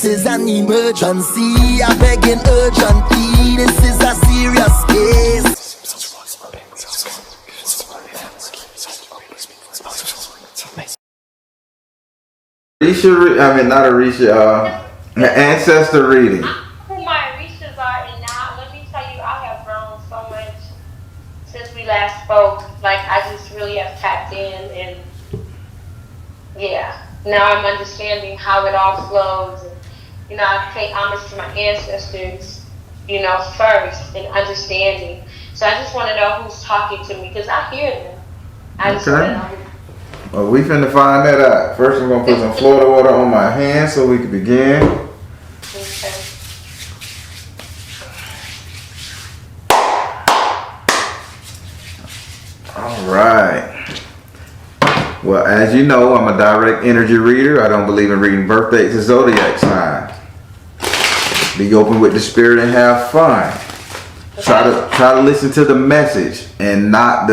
is an emergency. I begging urgently. This is a serious case. An ancestor reading. Who my Orishas are, and now let me tell you, I have grown so much since we last spoke. Like, I just really have tapped in, and yeah, now I'm understanding how it all flows. And, you know, I pay homage to my ancestors, you know, first, and understanding. So I just want to know who's talking to me, because I hear them. I just want to know. Well, we finna find that out. First, I'm gonna put some Florida water on my hands so we can begin. Okay. All right. Well, as you know, I'm a direct energy reader. I don't believe in reading birthdays or zodiac signs. Be open with the spirit and have fun. Try to listen to the message and not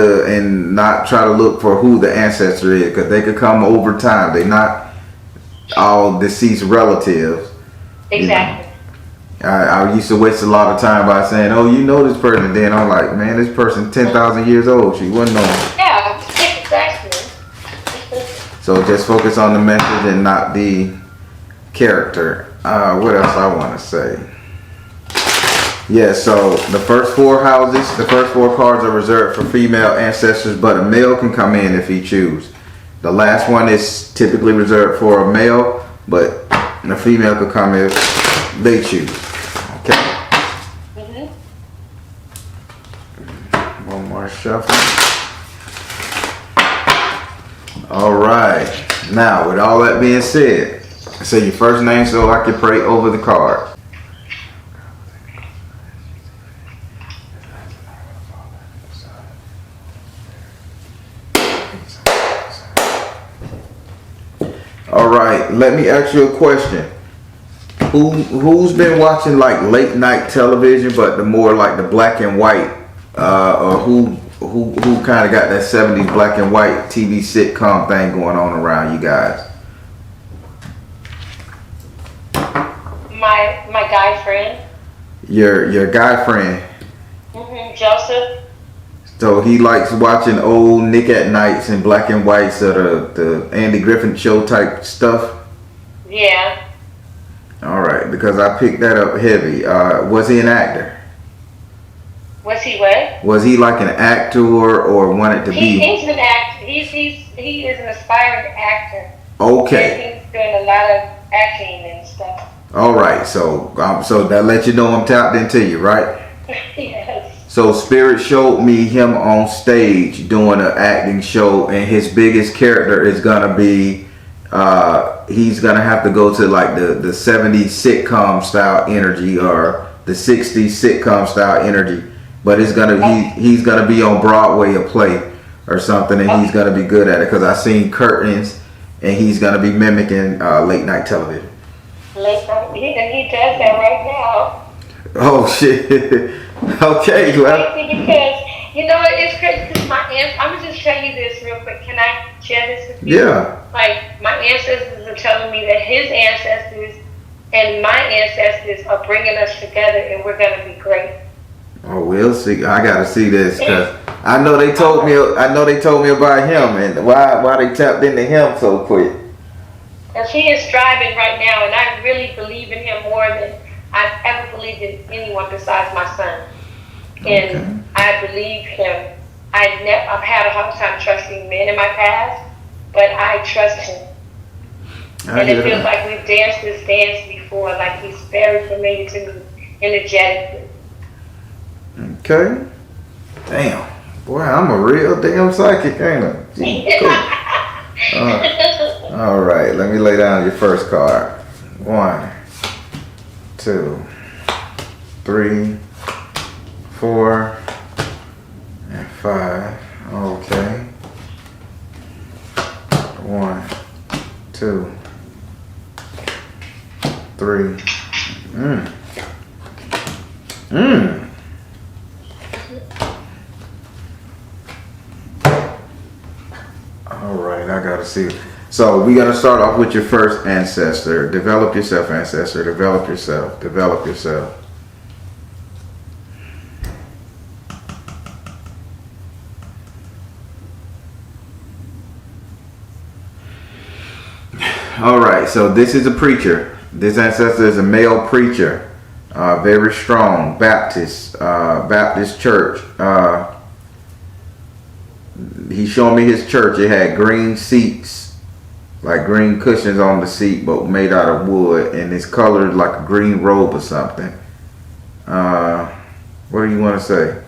try to look for who the ancestor is, because they could come over time. They're not all deceased relatives. Exactly. You know? I used to waste a lot of time by saying, "Oh, you know this person." Then I'm like, "Man, this person 10,000 years old. She wouldn't know." Yeah, exactly. So just focus on the message and not the character. What else I want to say? Yeah, so the first four houses, the first four cards are reserved for female ancestors, but a male can come in if he chooses. The last one is typically reserved for a male, but a female could come if they choose. Okay? One more shuffle. All right. Now, with all that being said, say your first name so I can pray over the card. All right, let me ask you a question. Who's been watching like late night television, but the more like the black and white, or who kind of got that 70s black and white TV sitcom thing going on around you guys? My guy friend. Your guy friend. Joseph. So he likes watching old Nick at Nights and black and whites, or the Andy Griffin Show type stuff? Yeah. All right, because I picked that up heavy. Was he an actor? Was he what? Was he like an actor or wanted to be? He's an actor. He is an aspiring actor. Okay. He's doing a lot of acting and stuff. All right, so that lets you know I'm tapped into you, right? Yes. So Spirit showed me him on stage doing an acting show, and his biggest character is gonna be, he's gonna have to go to like the 70s sitcom style energy, or the 60s sitcom style energy, but he's gonna be on Broadway, a play or something, and he's gonna be good at it, because I seen curtains, and he's gonna be mimicking late night television. Late night, he does that right now. Oh shit. Okay, well. Because, you know, it's crazy because I'm going to just tell you this real quick. Can I share this with you? Yeah. Like, my ancestors are telling me that his ancestors and my ancestors are bringing us together, and we're going to be great. Oh, we'll see. I got to see this, because I know they told me about him, and why they tapped into him so quick. Because he is striving right now, and I really believe in him more than I've ever believed in anyone besides my son. And I believe him. I've had a hard time trusting men in my past, but I trust him. And it feels like we've danced this dance before, like he's very familiar to me energetically. Okay. Damn. Boy, I'm a real damn psychic, ain't I? Gee, cool. All right, let me lay down your first card. 1, 2, 3, 4, and 5. Okay. 1, 2, 3. All right, I gotta see. So we're gonna start off with your first ancestor. Develop yourself, ancestor. Develop yourself. Develop yourself. All right. So this is a preacher. This ancestor is a male preacher. Very strong. Baptist. Baptist church. He's showing me his church. It had green seats, like green cushions on the seat, but made out of wood, and it's colored like a green robe or something. What do you want to say?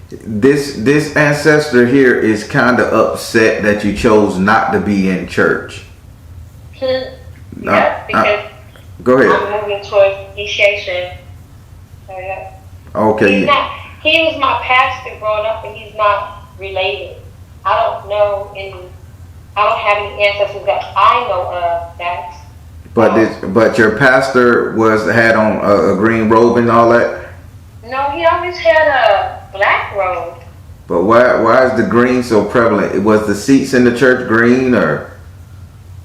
This ancestor here is kind of upset that you chose not to be in church. Yeah, because go ahead. I'm moving towards initiation. So, yeah. Okay. He was my pastor growing up, and he's not related. I don't know I don't have any ancestors that I know of that. But your pastor had on a green robe and all that? No, he always had a black robe. But why is the green so prevalent? Was the seats in the church green or?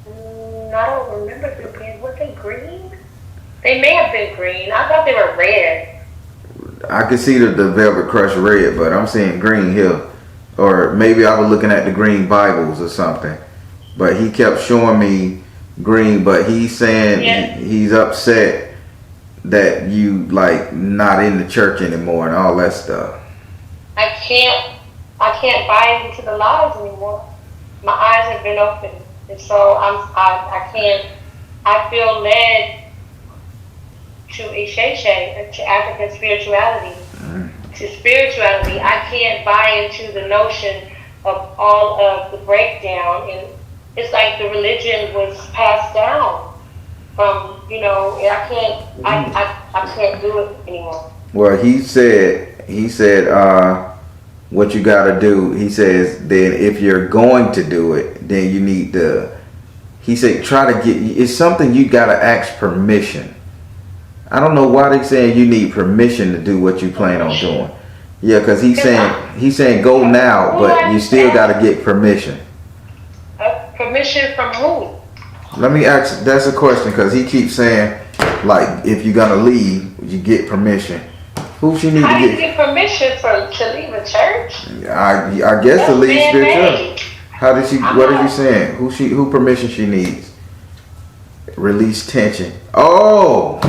I don't remember them being. Were they green? They may have been green. I thought they were red. I could see the Velvet Crush red, but I'm seeing green here. Or maybe I was looking at the green Bibles or something. But he kept showing me green, but he's saying he's upset that you like not in the church anymore and all that stuff. I can't buy into the lies anymore. My eyes have been opened, and so I can't. I feel led to Isheshe, to African spirituality. To spirituality, I can't buy into the notion of all of the breakdown, and it's like the religion was passed down from, and I can't do it anymore. Well, he said, what you gotta do, he says, then if you're going to do it, then you need to, he said, it's something you gotta ask permission. I don't know why they're saying you need permission to do what you plan on doing. Yeah, because he's saying go now, but you still gotta get permission. Permission from who? Let me ask, that's a question, because he keeps saying, like, if you're gonna leave, you get permission. Who she need How to do get? you get permission to leave a church? I guess to leave spiritual. What is he saying? Who permission she needs? Release tension. Oh,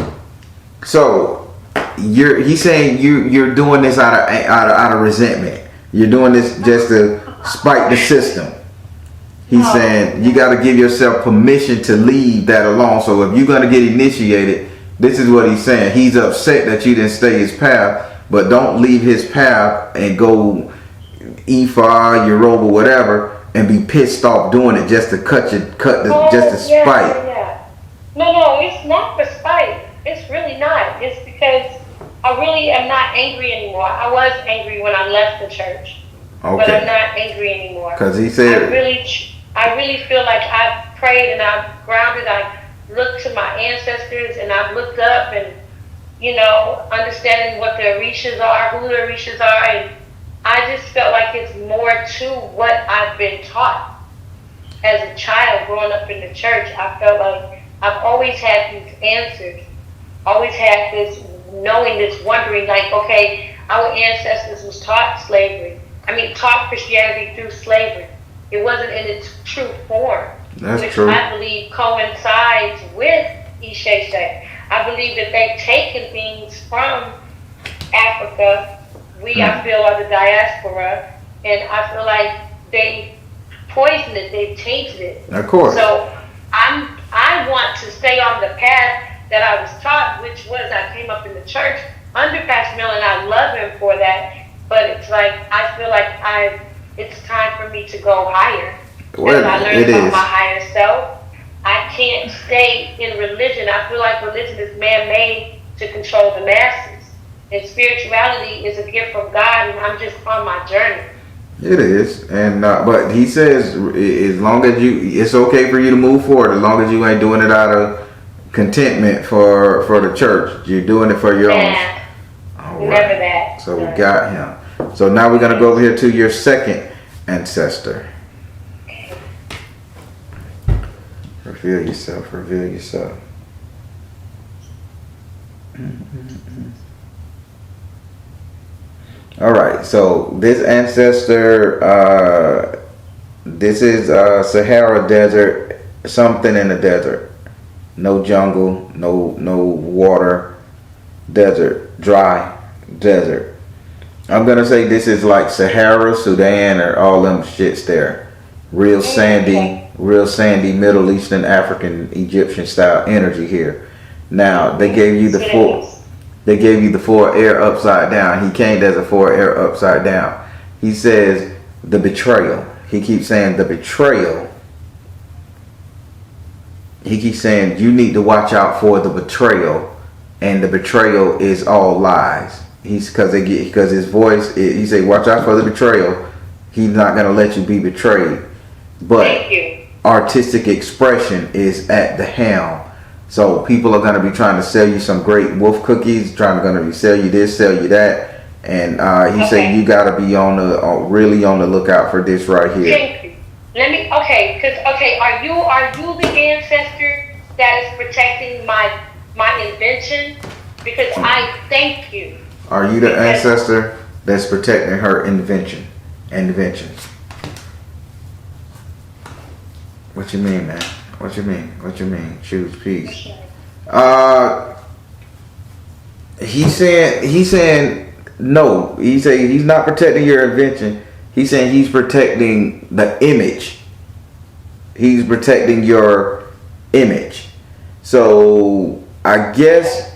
so he's saying you're doing this out of resentment. You're doing this just to spite the system. He's saying you got to give yourself permission to leave that alone. So if you're gonna get initiated, this is what he's saying. He's upset that you didn't stay his path, but don't leave his path and go Ephah, your robe or whatever, and be pissed off doing it just to just to spite. Yeah. No, it's not for spite. It's really not. It's because I really am not angry anymore. I was angry when I left the church, but I'm not angry anymore. Because he said, I really feel like I've prayed and I've grounded. I looked to my ancestors and I've looked up and, understanding what their reaches are, who their reaches are, and I just felt like it's more to what I've been taught. As a child growing up in the church, I felt like I've always had these answers, always had this knowing, this wondering, like, okay, our ancestors was taught taught Christianity through slavery. It wasn't in its true form, which true. I believe coincides with Isheshe. I believe that they've taken things from Africa. I feel, are the diaspora, and I feel like they poisoned it, they've tainted it. Of course. So I want to stay on the path that I was taught, which was I came up in the church under Pastor Miller, and I love him for that. But it's like I feel like it's time for me to go higher. Well, I learned about my higher self. I can't stay in religion. I feel like religion is man-made to control the masses. And spirituality is a gift from God, and I'm just on my journey. It is, and but he says as long as it's okay for you to move forward, as long as you ain't doing it out of contentment for the church. You're doing it for your own. All right. Never that. So we got him. So now we're gonna go over here to your second ancestor. Reveal yourself. Reveal yourself. All right. So this ancestor, this is Sahara Desert, something in the desert. No jungle, no water, desert, dry desert. I'm gonna say this is like Sahara, Sudan, or all them shits there. Real sandy Middle Eastern, African, Egyptian style energy here. Now they gave you the full. They gave you the 4 air upside down. He came as a 4 air upside down. He says the betrayal. He keeps saying the betrayal. He keeps saying you need to watch out for the betrayal, and the betrayal is all lies. He's because his voice. He say watch out for the betrayal. He's not gonna let you be betrayed. But artistic expression is at the helm. So people are gonna be trying to sell you some great wolf cookies, gonna be sell you this, sell you that, and he said you gotta be really on the lookout for this right here. Thank you. Are you the ancestor that is protecting my invention? Because I thank you. Are you the ancestor that's protecting her invention? What you mean, man? What you mean? Choose peace. He's saying no. He say he's not protecting your invention. He's saying he's protecting the image. He's protecting your image. So I guess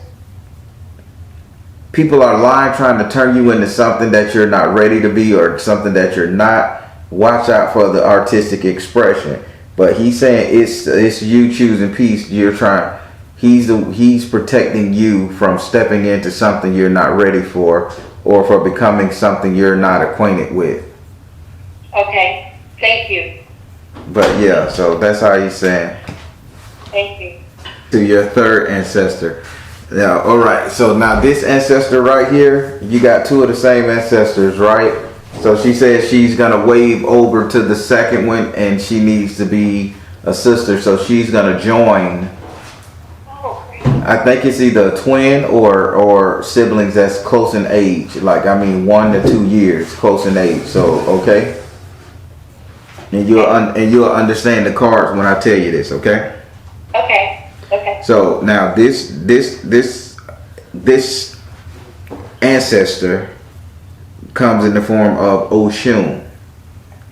people are lying, trying to turn you into something that you're not ready to be, or something that you're not. Watch out for the artistic expression. But he's saying it's you choosing peace. You're trying. He's protecting you from stepping into something you're not ready for, or for becoming something you're not acquainted with. Okay, thank you. But yeah, so that's how he's saying. Thank you. To your third ancestor. Now, all right. So now this ancestor right here, you got 2 of the same ancestors, right? So she says she's gonna wave over to the second one, and she needs to be a sister, so she's gonna join. I think it's either a twin or siblings that's close in age. Like 1 to 2 years close in age. So okay, and you'll understand the cards when I tell you this. Okay. Okay. So now this ancestor comes in the form of Oshun.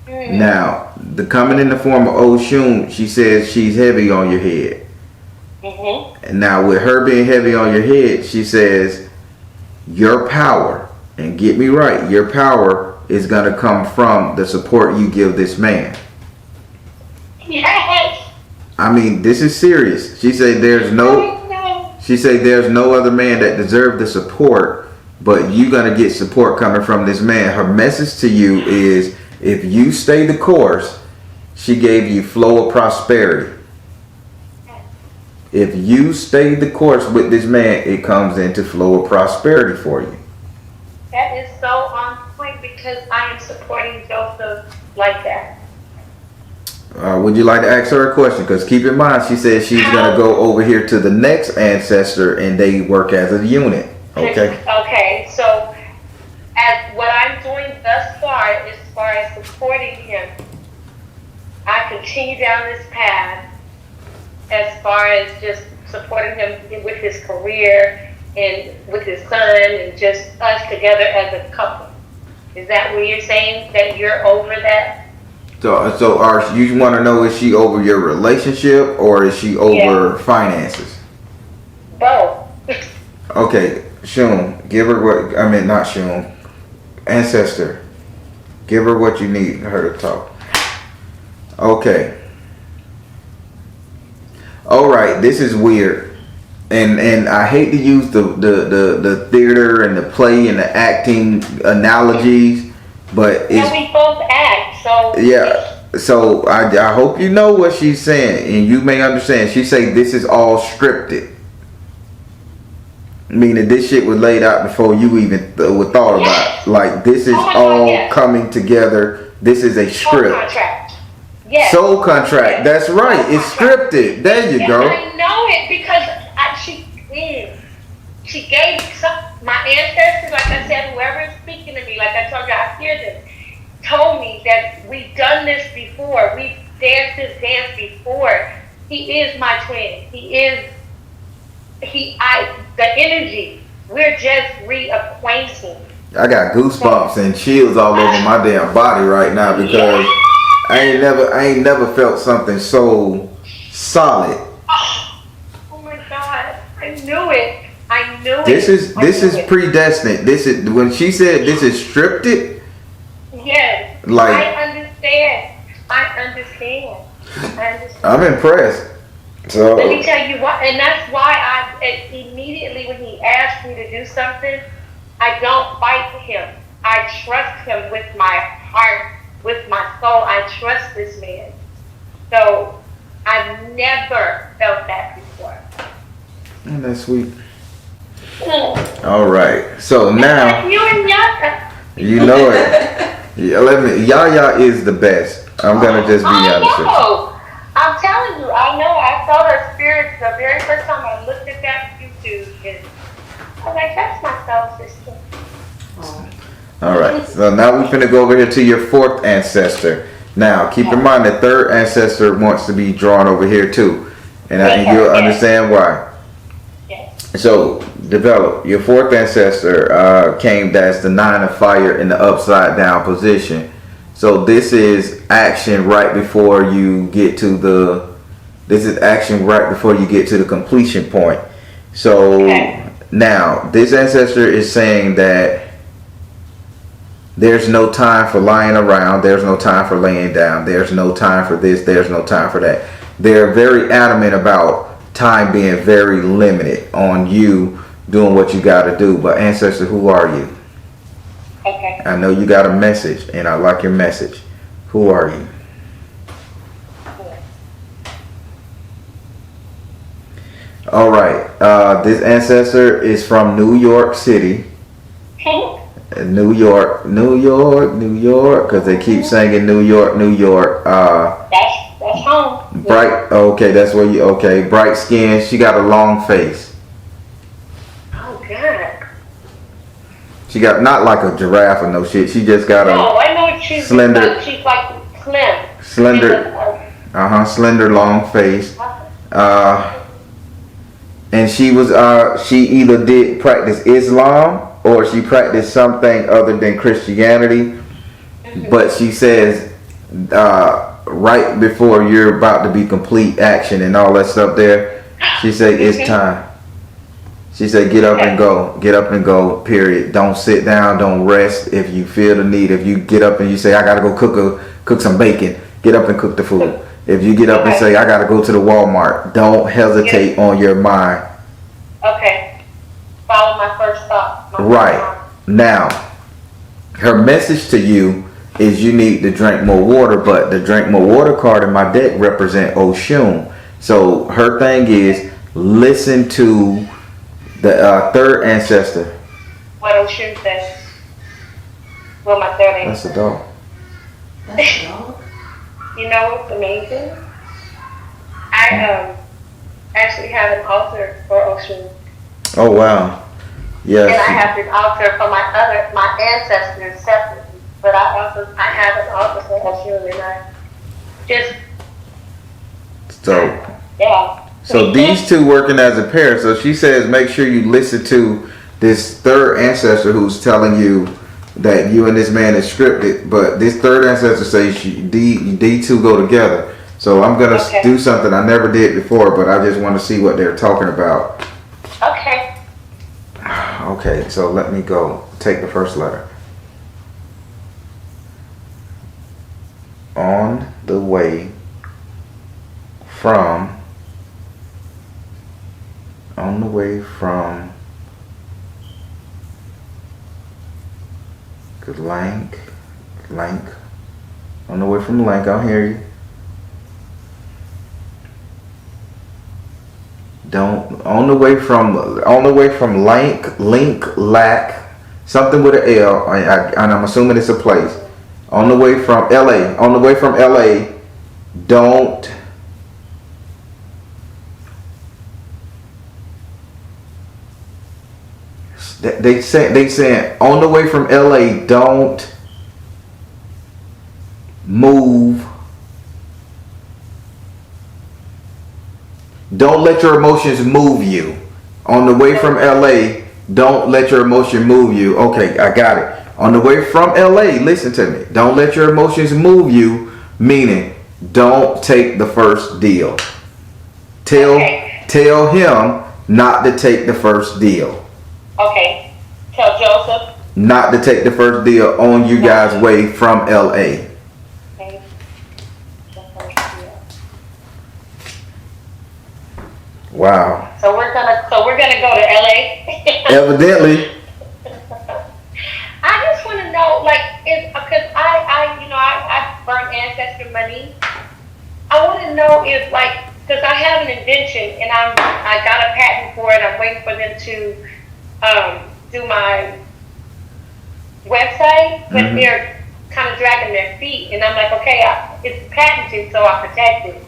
Now, coming in the form of Oshun, she says she's heavy on your head. And now with her being heavy on your head, she says your power, and get me right, your power is going to come from the support you give this man. Yes. This is serious. She said there's no other man that deserves the support, but you're going to get support coming from this man. Her message to you is, if you stay the course, she gave you flow of prosperity. If you stay the course with this man, it comes into flow of prosperity for you. That is so on point, because I am supporting Joseph like that. Would you like to ask her a question? Because keep in mind, she said she's going to go over here to the next ancestor, and they work as a unit. Okay. Okay. So, as what I'm doing thus far, as far as supporting him, I continue down this path as far as just supporting him with his career and with his son, and just us together as a couple. Is that what you're saying? That you're over that? So you want to know, is she over your relationship, or is she over finances? Both. Okay, Shun, give her what, not Shun, ancestor, give her what you need her to talk. Okay. All right, this is weird, and I hate to use the theater and the play and the acting analogies, but it's, we both act, so yeah. So I hope you know what she's saying, and you may understand. She say this is all scripted. Meaning this shit was laid out before you even thought about it. Like this is all coming together. This is a script. Soul contract. Yes. Soul contract. That's right. It's scripted. There you go. I know it because she gave my ancestors, like I said, whoever is speaking to me, like I told you, I hear them, told me that we've done this before. We've danced this dance before. He is my twin. The energy. We're just reacquainting. I got goosebumps and chills all over my damn body right now because I ain't never felt something so solid. Oh my God. I knew it. This is predestined. This is when she said this is scripted. Yes. Like I understand. I'm impressed. So let me tell you why, and that's why I immediately when he asked me to do something, I don't fight him. I trust him with my heart, with my soul. I trust this man. So I've never felt that before. Oh, that's sweet. All right. So now you and Yaya. You know it. Yaya is the best. I'm gonna just be honest with you. I'm telling you, I know. I saw her spirit the very first time I looked at that YouTube, and I was like, "That's my soul sister." All right. So now we're finna go over here to your fourth ancestor. Now, keep in mind the third ancestor wants to be drawn over here too, and you'll understand why. So, develop. Your fourth ancestor came as the 9 of fire in the upside down position. So this is action right before you get to the. This is action right before you get to the completion point. So now this ancestor is saying that there's no time for lying around. There's no time for laying down. There's no time for this. There's no time for that. They're very adamant about time being very limited on you doing what you got to do. But ancestor, who are you? Okay. I know you got a message, and I like your message. Who are you? All right. This ancestor is from New York City. New York, because they keep singing New York, New York. That's home. Bright. Okay, that's where you. Okay, bright skin. She got a long face. Oh God. She got not like a giraffe or no shit. She just got I know what she's slender. Like, she's like slim. Slender, long face. And she was. She either did practice Islam or she practiced something other than Christianity. But she says, right before you're about to be complete action and all that stuff there, she said it's time. She said get up and go, period. Don't sit down, don't rest. If you feel the need, if you get up and you say I gotta go cook some bacon, get up and cook the food. If you get up and say I gotta go to the Walmart, don't hesitate on your mind. Okay. Follow my first thought. Right. Now, her message to you is you need to drink more water, but the drink more water card in my deck represent Oshun. So her thing is listen to the third ancestor. What Oshun says. Well, my third ancestor. That's a dog. That's a dog? You know what's amazing? I actually have an altar for Oshun. Oh wow. Yes. And I have an altar for my ancestors separately. But I have an altar for Oshun, and I just So these two working as a pair. So she says make sure you listen to this third ancestor who's telling you that you and this man is scripted. But this third ancestor says D two go together. So I'm gonna do something I never did before, but I just want to see what they're talking about. Okay. Okay, so let me go. Take the first letter. On the way from Lank. On the way from Lank, I'll hear you. Don't on the way from link lack something with an L, and I'm assuming it's a place. On the way from LA, don't they saying on the way from LA, don't move. Don't let your emotions move you. On the way from LA, don't let your emotion move you. Okay, I got it. On the way from LA, listen to me. Don't let your emotions move you, meaning don't take the first deal. Tell him not to take the first deal. Okay. Tell Joseph not to take the first deal on you guys' way from LA. Wow. So we're gonna go to LA. Evidently. I just want to know, like, because I burnt Ancestor money. I want to know if, like, because I have an invention and I got a patent for it. I'm waiting for them to do my website, but they're kind of dragging their feet, and I'm like, okay, it's patented, so I protect it.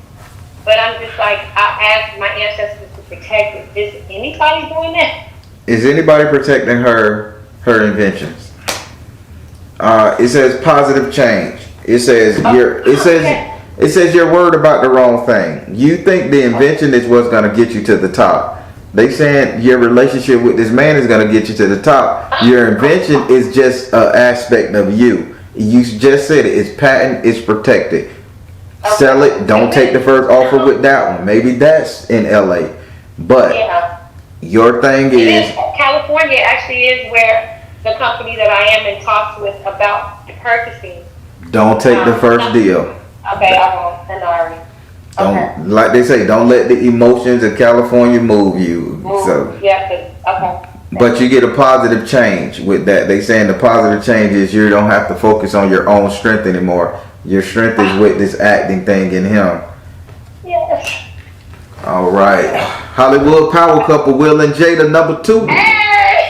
But I'm just like, I asked my ancestors to protect it. Is anybody doing that? Is anybody protecting her inventions? It says positive change. It says it says you're worried about the wrong thing. You think the invention is what's gonna get you to the top. They saying your relationship with this man is gonna get you to the top. Your invention is just an aspect of you. You just said it. It's patent. It's protected. Okay. Sell it. Don't take the first offer with that one. Maybe that's in LA. But your thing is California actually is where the company that I am in talks with about purchasing. Don't take the first deal. Okay, I won't. Sorry. Don't, like they say, don't let the emotions of California move you. But you get a positive change with that. They saying the positive change is you don't have to focus on your own strength anymore. Your strength is with this acting thing in him. Yes. All right. Hollywood power couple, Will and Jada, number 2. Hey!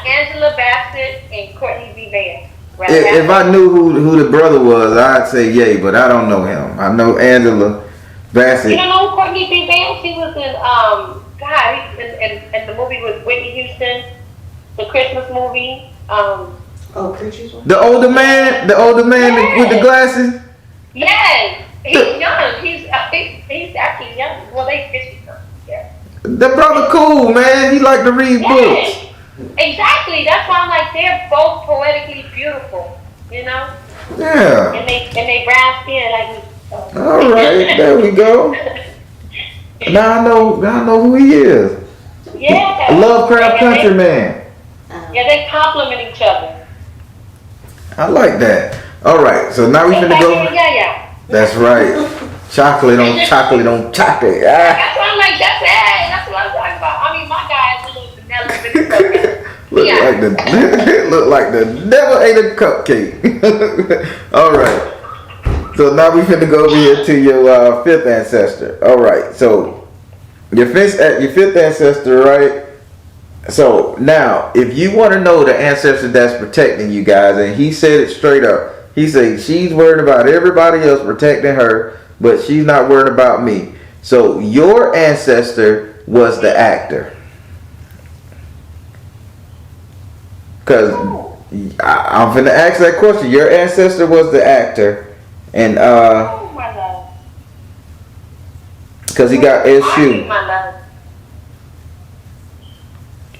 Angela Bassett and Courtney B. Vance. If I knew who the brother was, I'd say yay, but I don't know him. I know Angela Bassett. You don't know Courtney B. Vance? He was in the movie with Whitney Houston, the Christmas movie. Preacher's Wife? The older man with the glasses? Yes. He's young. He's actually young. Well, they 50 something. Yeah. The brother cool, man. He like to read books. Exactly. That's why I'm like, they're both poetically beautiful, you know? Yeah. And they brown skin like me. So. All right, there we go. Now I know who he is. Yeah. Lovecraft Country Man. Yeah, they compliment each other. I like that. All right, so now we finna go. Yeah. That's right. Chocolate on chocolate on chocolate. That's what I'm like. That's what I'm talking about. I mean, my guy is a little vanilla. Look like the devil ate a cupcake. All right. So now we finna go over here to your fifth ancestor. All right. So your fifth ancestor, right? So now, if you want to know the ancestor that's protecting you guys, and he said it straight up. He said she's worried about everybody else protecting her, but she's not worried about me. So your ancestor was the actor. Because I'm finna ask that question. Your ancestor was the actor, and because he got SU.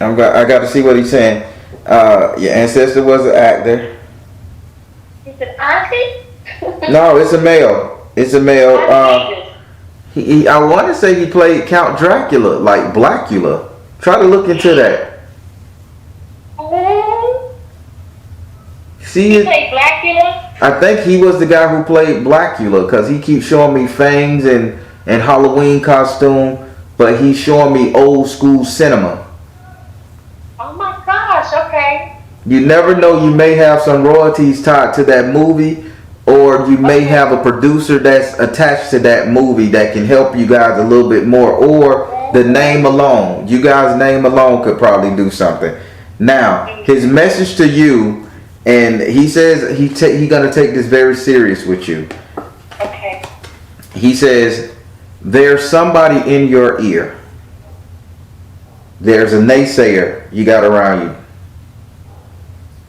I got to see what he's saying. Your ancestor was an actor. Is it Auntie? No, it's a male. It's a male. I want to say he played Count Dracula, like Blackula. Try to look into that. See, he played Blackula? I think he was the guy who played Blackula because he keeps showing me fangs and Halloween costume, but he's showing me old school cinema. Oh my gosh, okay. You never know, you may have some royalties tied to that movie, or you may have a producer that's attached to that movie that can help you guys a little bit more, or the name alone. You guys' name alone could probably do something. Now, his message to you, and he says he gonna take this very serious with you. Okay. He says there's somebody in your ear. There's a naysayer you got around you.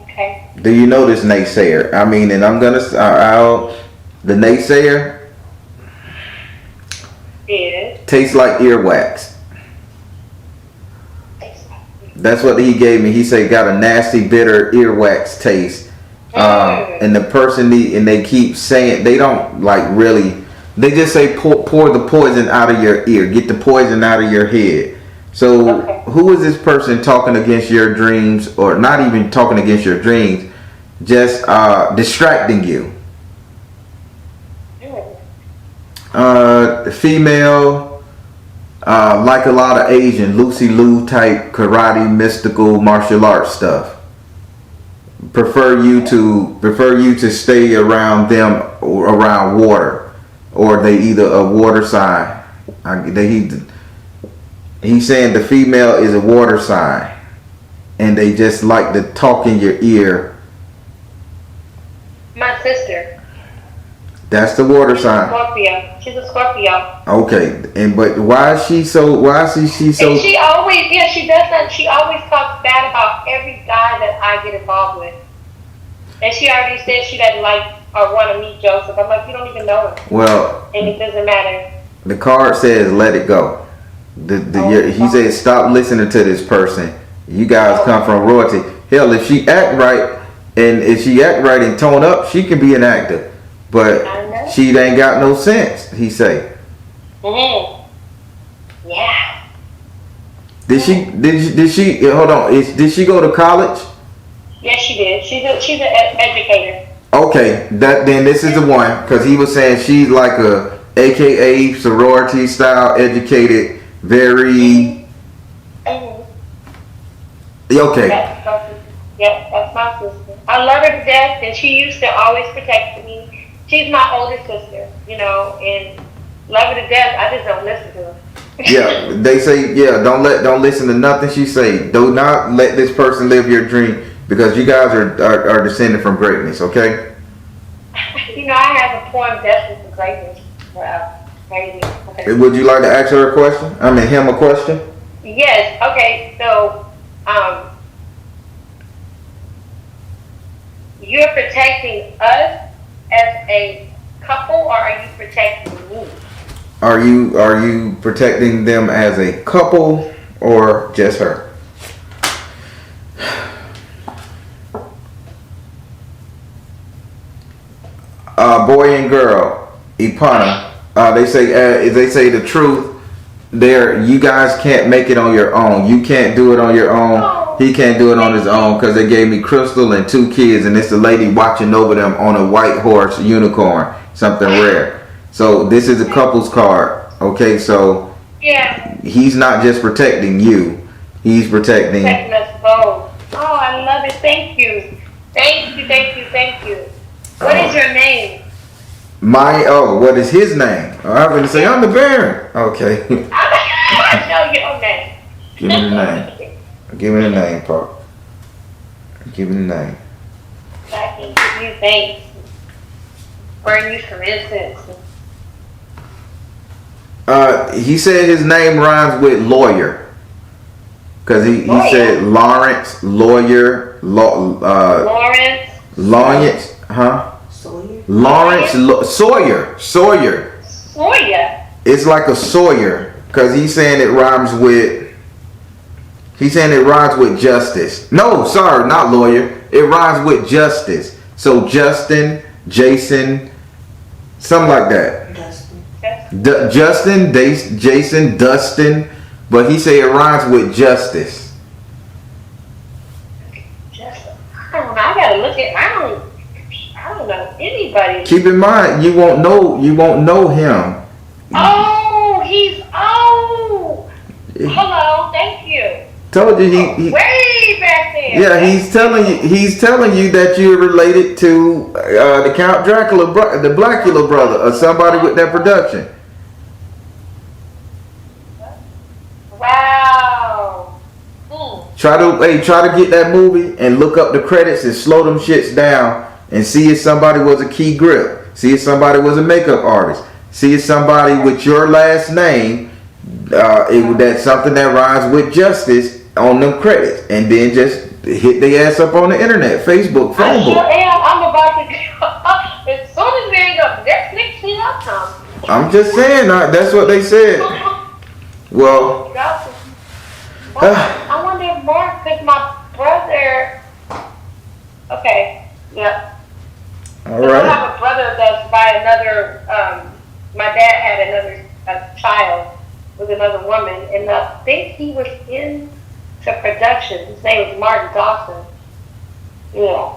Okay. Do you know this naysayer? I mean, and I'm gonna the naysayer tastes like earwax. That's what he gave me. He said got a nasty, bitter earwax taste. And the person and they keep saying, they don't like really. They just say pour the poison out of your ear. Get the poison out of your head. So who is this person talking against your dreams, or not even talking against your dreams, just distracting you? Female, like a lot of Asian, Lucy Liu type karate, mystical martial arts stuff. Prefer you to stay around them or around water, or they either a water sign. He's saying the female is a water sign, and they just like to talk in your ear. My sister. That's the water sign. Scorpio. She's a Scorpio. Okay, but why is she so? And she always, she does that. She always talks bad about every guy that I get involved with. And she already said she doesn't like or want to meet Joseph. I'm like, you don't even know him. Well, and it doesn't matter. The card says let it go. He said stop listening to this person. You guys come from royalty. Hell, if she act right and tone up, she can be an actor. But she ain't got no sense, he say. Yeah. Did she hold on, did she go to college? Yes, she did. She's an educator. Okay, then this is the one, because he was saying she's like a AKA sorority style educated, very okay. That's my sister. I love her to death, and she used to always protect me. She's my older sister, and love her to death. I just don't listen to her. Yeah, they say don't listen to nothing she say. Do not let this person live your dream, because you guys are descended from greatness. Okay. I have a poem destined for greatness. Wow, crazy. Okay. Would you like to ask her a question? I mean, him a question? Yes. Okay. So, you're protecting us as a couple, or are you protecting me? Are you protecting them as a couple or just her? Boy and girl, Ipana. They say the truth. You guys can't make it on your own. You can't do it on your own. He can't do it on his own, because they gave me Crystal and 2 kids, and it's the lady watching over them on a white horse unicorn, something rare. So this is a couple's card. Okay, so he's not just protecting you. He's protecting us both. Oh, I love it. Thank you. Thank you, thank you, thank you. What is your name? What is his name? I'm going to say I'm the Baron. Okay. I know your name. Give me the name. Give me the name, Pop. Give me the name. I can give you thanks. Burn you some incense. He said his name rhymes with lawyer. Because he said Lawrence, lawyer, Lawrence? Lawrence, huh? Sawyer? Lawrence, Sawyer. Sawyer? It's like a Sawyer. Because he's saying it rhymes with justice. No, sorry, not lawyer. It rhymes with justice. So Justin, Jason, something like that. Justin, Jason, Dustin, but he say it rhymes with justice. I don't know. I gotta look at. I don't know anybody. Keep in mind, you won't know him. Oh, he's hello. Thank you. Told you he way back then. there. Yeah, he's telling you that you're related to the Count Dracula, the Blackula brother, or somebody with that production. Wow. Try to get that movie and look up the credits and slow them shits down and see if somebody was a key grip. See if somebody was a makeup artist. See if somebody with your last name, that's something that rhymes with Justice on them credits, and then just hit their ass up on the internet, Facebook, phone book. I sure am. I'm about to go. As soon as we hang up Netflix, see that come. I'm just saying, that's what they said. Well, I wonder if Mark, because my brother. Okay, yep. all I right. have a brother that's by another. My dad had another child with another woman, and I think he was into production. His name was Martin Dawson. Yeah,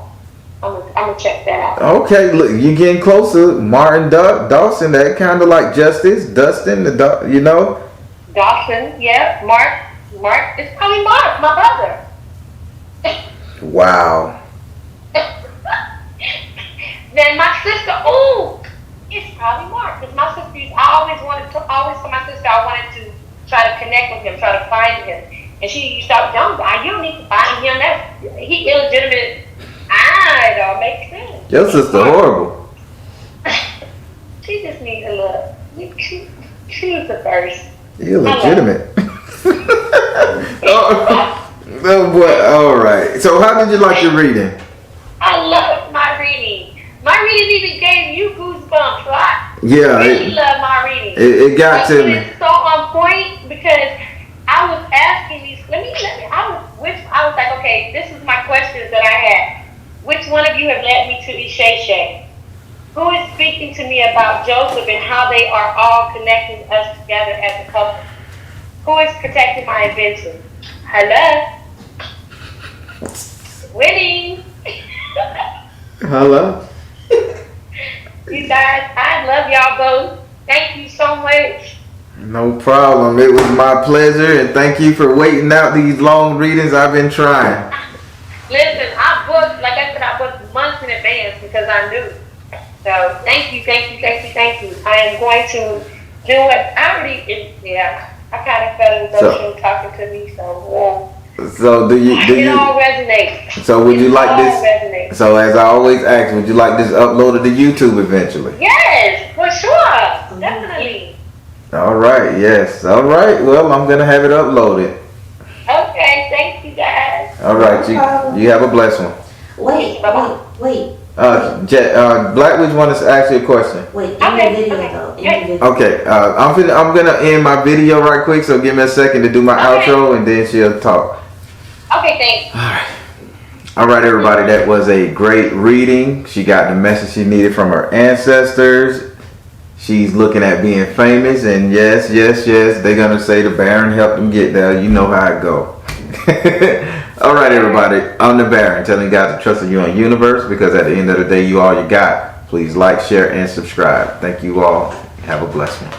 I'm gonna check that out. Okay, look, you're getting closer. Martin Dawson, that kind of like Justice, Dustin, you know. Dawson, yeah, Mark. It's probably Mark, my brother. Wow. Then my sister, it's probably Mark. Because my sister, I always told my sister I wanted to try to connect with him, try to find him. And she used to say, you don't need to find him. He illegitimate. It all makes sense. Your sister horrible. She just needs a little. She was the first. Illegitimate. Oh boy, all right. So how did you like your reading? I love my reading. My reading even gave you goosebumps, right? Yeah, I really love my reading. It got to me. It's so on point because I was asking these. I was like, okay, this is my questions that I had. Which one of you have led me to Isheshe? Who is speaking to me about Joseph and how they are all connecting us together as a couple? Who is protecting my invention? Hello? Winning! Hello? You guys, I love y'all both. Thank you so much. No problem. It was my pleasure, and thank you for waiting out these long readings. I've been trying. Listen, I booked months in advance because I knew. So thank you. I am going to do what I already. I kind of felt it was Ocean talking to me. So do you? It all resonates. So would you like this? Resonates. So as I always ask, would you like this uploaded to YouTube eventually? Yes, for sure, definitely. All right. Yes. All right. Well, I'm gonna have it uploaded. Okay. Thank you, guys. All right. You have a blessed one. Wait. Blackwood wants to ask you a question. Wait, in the video though. In the video. Okay, I'm gonna end my video right quick, so give me a second to do my outro, and then she'll talk. Okay, thanks. All right, everybody, that was a great reading. She got the message she needed from her ancestors. She's looking at being famous, and yes, they're gonna say the Baron helped them get there. You know how it go. All right, everybody, I'm the Baron, telling you guys to trust in your own universe, because at the end of the day, you all you got. Please like, share, and subscribe. Thank you all. Have a blessed one.